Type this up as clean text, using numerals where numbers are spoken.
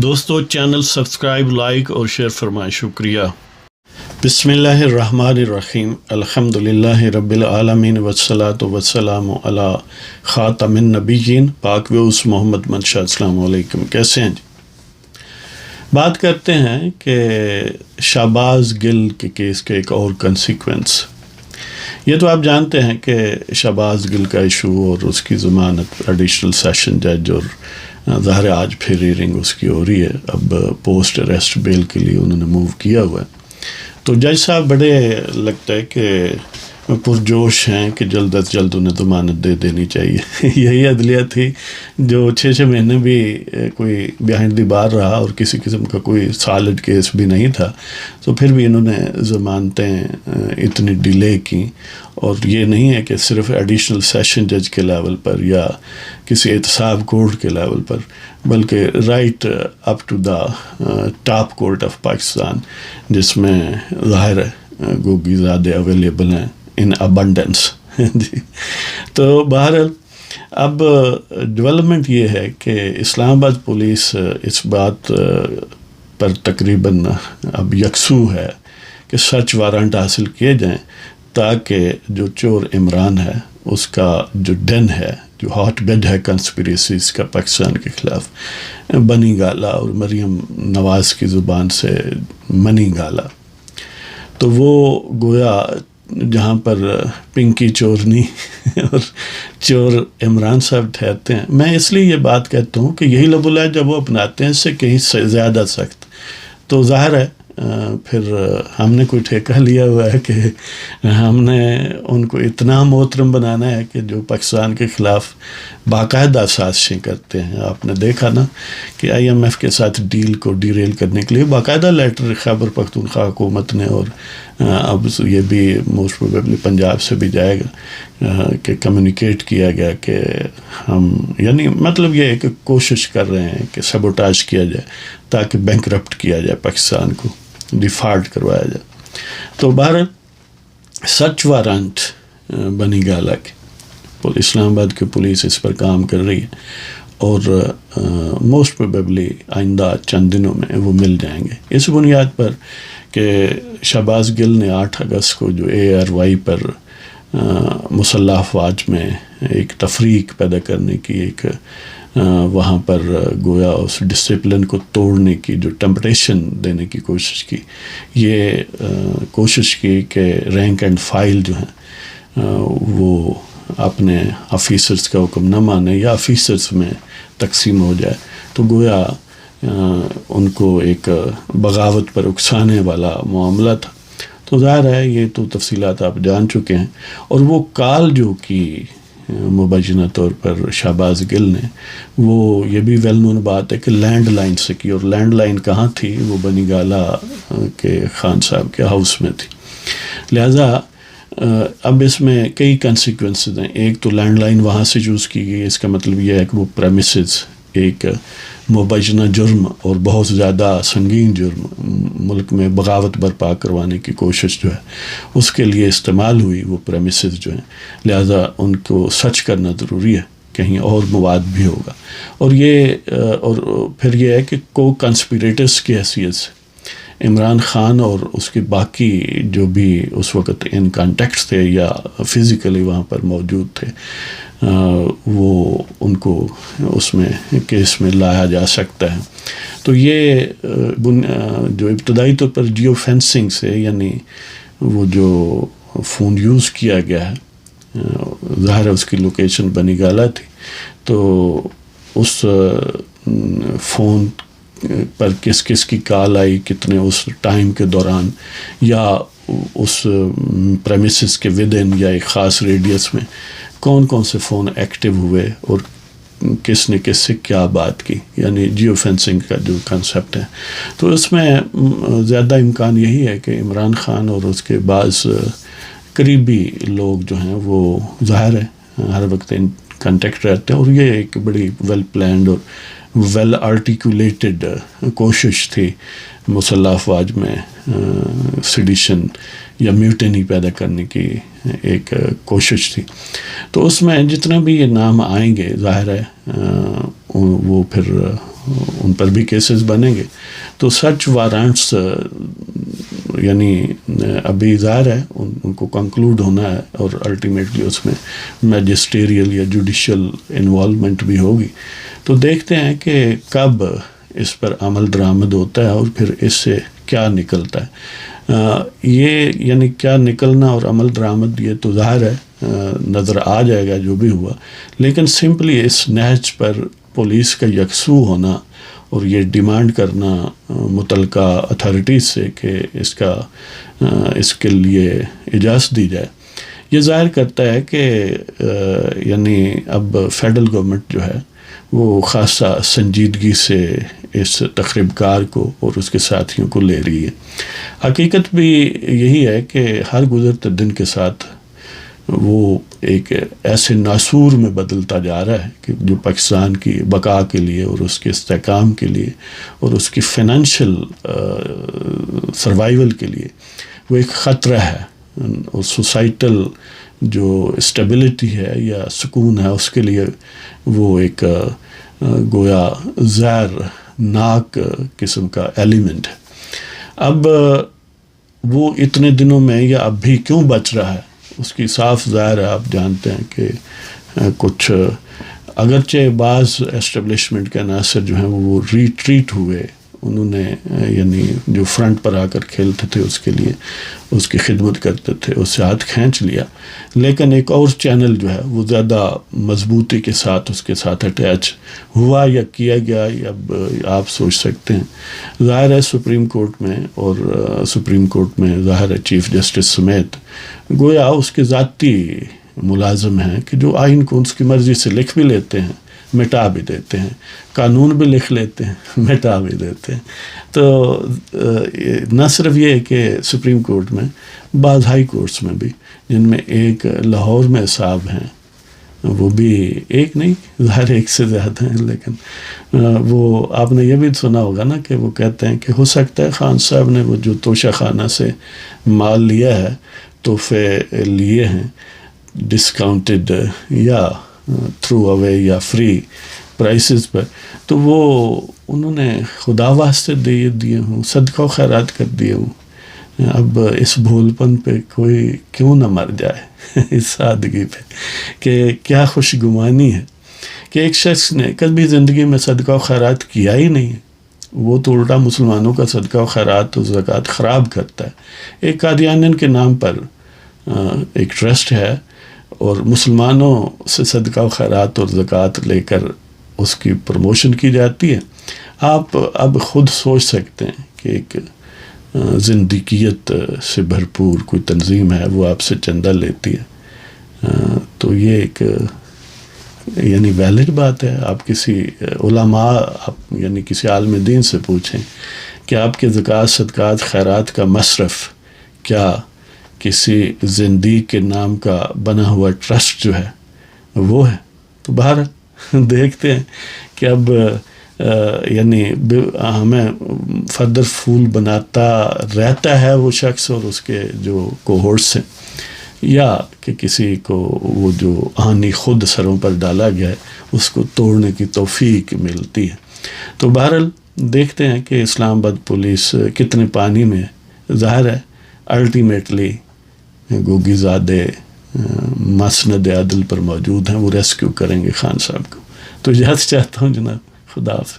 دوستو channel subscribe like اور share فرمائیں، شکریہ۔ بسم اللہ الرحمن الرحیم، الحمد للہ رب العالمین والصلاة والسلام علی خاتم النبیین پاک ویوس محمد منشا۔ السلام علیکم، کیسے ہیں جی؟ بات کرتے ہیں کہ شہباز گل کے کیس کے ایک اور کنسیکوینس۔ یہ تو آپ جانتے ہیں کہ شہباز گل کا ایشو اور اس کی ضمانت ایڈیشنل سیشن جج، اور ظاہر آج پھر ہیئرنگ اس کی ہو رہی ہے، اب پوسٹ اریسٹ بیل کے لیے انہوں نے موو کیا ہوا ہے۔ تو جج صاحب بڑے لگتا ہے کہ پرجوش ہیں کہ جلد از جلد انہیں ضمانت دے دینی چاہیے۔ یہی عدلیہ تھی جو 6 مہینے بھی کوئی بیہائنڈ دی بار رہا اور کسی قسم کا کوئی سالڈ کیس بھی نہیں تھا، تو پھر بھی انہوں نے ضمانتیں اتنی ڈیلے کی۔ اور یہ نہیں ہے کہ صرف ایڈیشنل سیشن جج کے لیول پر یا کسی احتساب کورٹ کے لیول پر، بلکہ right up to the top court of Pakistan, جس میں ظاہر گوگی زیادہ اویلیبل ہیں ان ابنڈنس جی۔ تو بہرحال اب ڈیولپمنٹ یہ ہے کہ اسلام آباد پولیس اس بات پر تقریباً اب یکسو ہے کہ سرچ وارنٹ حاصل کیے جائیں تاکہ جو چور عمران ہے، اس کا جو ڈن ہے، جو ہاٹ بیڈ ہے کنسپریسیز کا پاکستان کے خلاف، بنی گالا اور مریم نواز کی زبان سے منی گالا، تو وہ گویا جہاں پر پنکی چورنی اور چور عمران صاحب ٹھہرتے ہیں۔ میں اس لیے یہ بات کہتا ہوں کہ یہی لب و لہجہ وہ اپناتے ہیں، اس سے کہیں زیادہ سخت۔ تو ظاہر ہے پھر ہم نے کوئی ٹھیکہ لیا ہوا ہے کہ ہم نے ان کو اتنا محترم بنانا ہے کہ جو پاکستان کے خلاف باقاعدہ سازشیں کرتے ہیں۔ آپ نے دیکھا نا کہ IMF کے ساتھ ڈیل کو ڈیریل کرنے کے لیے باقاعدہ لیٹر خیبر پختونخوا حکومت نے، اور اب یہ بھی موسٹ پروبیبلی پنجاب سے بھی جائے گا، کہ کمیونیکیٹ کیا گیا کہ ہم، یعنی مطلب یہ ہے کہ کوشش کر رہے ہیں کہ سبوٹاج کیا جائے تاکہ بینکرپٹ کیا جائے، پاکستان کو ڈیفالٹ کروایا جائے۔ تو بہرحال سرچ وارنٹ بنی گالا کے اسلام آباد کی پولیس اس پر کام کر رہی ہے، اور موسٹ پروبیبلی آئندہ چند دنوں میں وہ مل جائیں گے، اس بنیاد پر کہ شہباز گل نے 8 اگست کو جو ARY پر مسلح افواج میں ایک تفریق پیدا کرنے کی، ایک وہاں پر گویا اس ڈسپلن کو توڑنے کی جو ٹیمپٹیشن دینے کی کوشش کی، یہ کوشش کی کہ رینک اینڈ فائل جو ہیں وہ اپنے آفیسرز کا حکم نہ مانے یا آفیسرز میں تقسیم ہو جائے، تو گویا ان کو ایک بغاوت پر اکسانے والا معاملہ تھا۔ تو ظاہر ہے یہ تو تفصیلات آپ جان چکے ہیں۔ اور وہ کال جو کی مبینہ طور پر شہباز گل نے، وہ یہ بھی ویل نون بات ہے کہ لینڈ لائن سے کی، اور لینڈ لائن کہاں تھی؟ وہ بنی گالا کے خان صاحب کے ہاؤس میں تھی۔ لہٰذا اب اس میں کئی کنسیکوینسز ہیں۔ ایک تو لینڈ لائن وہاں سے یوز کی گئی، اس کا مطلب یہ ہے کہ وہ پریمیسز ایک مبینہ جرم اور بہت زیادہ سنگین جرم، ملک میں بغاوت برپا کروانے کی کوشش جو ہے اس کے لیے استعمال ہوئی، وہ پریمیسز جو ہیں، لہذا ان کو سرچ کرنا ضروری ہے، کہیں اور مواد بھی ہوگا۔ اور یہ اور پھر یہ ہے کہ کو کنسپیریٹرز کی حیثیت سے عمران خان اور اس کے باقی جو بھی اس وقت ان کانٹیکٹس تھے یا فزیکلی وہاں پر موجود تھے، وہ ان کو اس میں کیس میں لایا جا سکتا ہے۔ تو یہ جو ابتدائی طور پر جیو فینسنگ سے، یعنی وہ جو فون یوز کیا گیا ہے، ظاہر ہے اس کی لوکیشن بنی گالا تھی، تو اس فون پر کس کس کی کال آئی، کتنے اس ٹائم کے دوران، یا اس پریمیسز کے ودن یا ایک خاص ریڈیس میں کون کون سے فون ایکٹیو ہوئے اور کس نے کس سے کیا بات کی، یعنی جیو فینسنگ کا جو کنسیپٹ ہے۔ تو اس میں زیادہ امکان یہی ہے کہ عمران خان اور اس کے بعض قریبی لوگ جو ہیں وہ ظاہر ہے ہر وقت ان کنٹیکٹ رہتے ہیں، اور یہ ایک بڑی ویل پلانڈ اور ویل آرٹیکولیٹڈ کوشش تھی مسلح افواج میں سیڈیشن یا میوٹنی پیدا کرنے کی ایک کوشش تھی. تو اس میں جتنے بھی یہ نام آئیں گے ظاہر ہے وہ پھر ان پر بھی کیسز بنیں گے. تو سچ وارنٹس یعنی ابھی ظاہر ہے ان کو کنکلوڈ ہونا ہے اور الٹیمیٹلی اس میں میجسٹیریل یا جوڈیشل انوالومنٹ بھی ہوگی. تو دیکھتے ہیں کہ کب اس پر عمل درآمد ہوتا ہے اور پھر اس سے کیا نکلتا ہے. یہ یعنی کیا نکلنا اور عمل درآمد یہ تو ظاہر ہے نظر آ جائے گا جو بھی ہوا، لیکن سمپلی اس نہج پر پولیس کا یکسو ہونا اور یہ ڈیمانڈ کرنا متعلقہ اتھارٹیز سے کہ اس کے لیے اجازت دی جائے، یہ ظاہر کرتا ہے کہ یعنی اب فیڈرل گورنمنٹ جو ہے وہ خاصا سنجیدگی سے اس تخریب کار کو اور اس کے ساتھیوں کو لے رہی ہے. حقیقت بھی یہی ہے کہ ہر گزرتے دن کے ساتھ وہ ایک ایسے ناسور میں بدلتا جا رہا ہے کہ جو پاکستان کی بقا کے لیے اور اس کے استحکام کے لیے اور اس کی فائنینشیل سروائیول کے لیے وہ ایک خطرہ ہے. اور سوسائٹل جو اسٹیبلٹی ہے یا سکون ہے اس کے لیے وہ ایک گویا زہر ناک قسم کا ایلیمنٹ ہے. اب وہ اتنے دنوں میں یا اب بھی کیوں بچ رہا ہے اس کی صاف ظاہر ہے. آپ جانتے ہیں کہ کچھ اگرچہ بعض اسٹیبلشمنٹ کے عناصر جو ہیں وہ ریٹریٹ ہوئے، انہوں نے یعنی جو فرنٹ پر آ کر کھیلتے تھے اس کے لیے اس کی خدمت کرتے تھے اس سے ہاتھ کھینچ لیا، لیکن ایک اور چینل جو ہے وہ زیادہ مضبوطی کے ساتھ اس کے ساتھ اٹیچ ہوا یا کیا گیا. اب آپ سوچ سکتے ہیں ظاہر ہے سپریم کورٹ میں اور سپریم کورٹ میں ظاہر ہے چیف جسٹس سمیت گویا اس کے ذاتی ملازم ہیں کہ جو آئین کو اس کی مرضی سے لکھ بھی لیتے ہیں مٹا بھی دیتے ہیں، قانون بھی لکھ لیتے ہیں مٹا بھی دیتے ہیں. تو نہ صرف یہ ہے کہ سپریم کورٹ میں، بعض ہائی کورٹس میں بھی جن میں ایک لاہور میں صاحب ہیں، وہ بھی ایک نہیں ظاہر ایک سے زیادہ ہیں، لیکن وہ آپ نے یہ بھی سنا ہوگا نا کہ وہ کہتے ہیں کہ ہو سکتا ہے خان صاحب نے وہ جو توشہ خانہ سے مال لیا ہے، تحفے لیے ہیں ڈسکاؤنٹڈ یا تھرو اوے یا فری پرائسز پر، تو وہ انہوں نے خدا واسطے دے دیے ہوں، صدقہ و خیرات کر دیے ہوں. اب اس بھول پن پہ کوئی کیوں نہ مر جائے اس سادگی پہ کہ کیا خوش گمانی ہے کہ ایک شخص نے کبھی زندگی میں صدقہ و خیرات کیا ہی نہیں ہے، وہ تو الٹا مسلمانوں کا صدقہ و خیرات و زکوٰۃ خراب کرتا ہے. ایک قادیانین کے نام پر ایک ٹرسٹ ہے اور مسلمانوں سے صدقہ و خیرات اور زکوٰۃ لے کر اس کی پروموشن کی جاتی ہے. آپ اب خود سوچ سکتے ہیں کہ ایک زندگیت سے بھرپور کوئی تنظیم ہے وہ آپ سے چندہ لیتی ہے، تو یہ ایک یعنی ویلڈ بات ہے. آپ کسی علماء یعنی کسی عالم دین سے پوچھیں کہ آپ کے زکوٰۃ صدقات خیرات کا مصرف کیا کسی زندگی کے نام کا بنا ہوا ٹرسٹ جو ہے وہ ہے. تو باہر دیکھتے ہیں کہ اب یعنی ہمیں فردر فول بناتا رہتا ہے وہ شخص اور اس کے جو کوہورٹس ہیں، یا کہ کسی کو وہ جو آہنی خود سروں پر ڈالا گیا ہے اس کو توڑنے کی توفیق ملتی ہے. تو بہرحال دیکھتے ہیں کہ اسلام آباد پولیس کتنے پانی میں ظاہر ہے الٹیمیٹلی گوگی زادے مسند عدل پر موجود ہیں، وہ ریسکیو کریں گے خان صاحب کو. تو اجازت چاہتا ہوں جناب، خدا حافظ.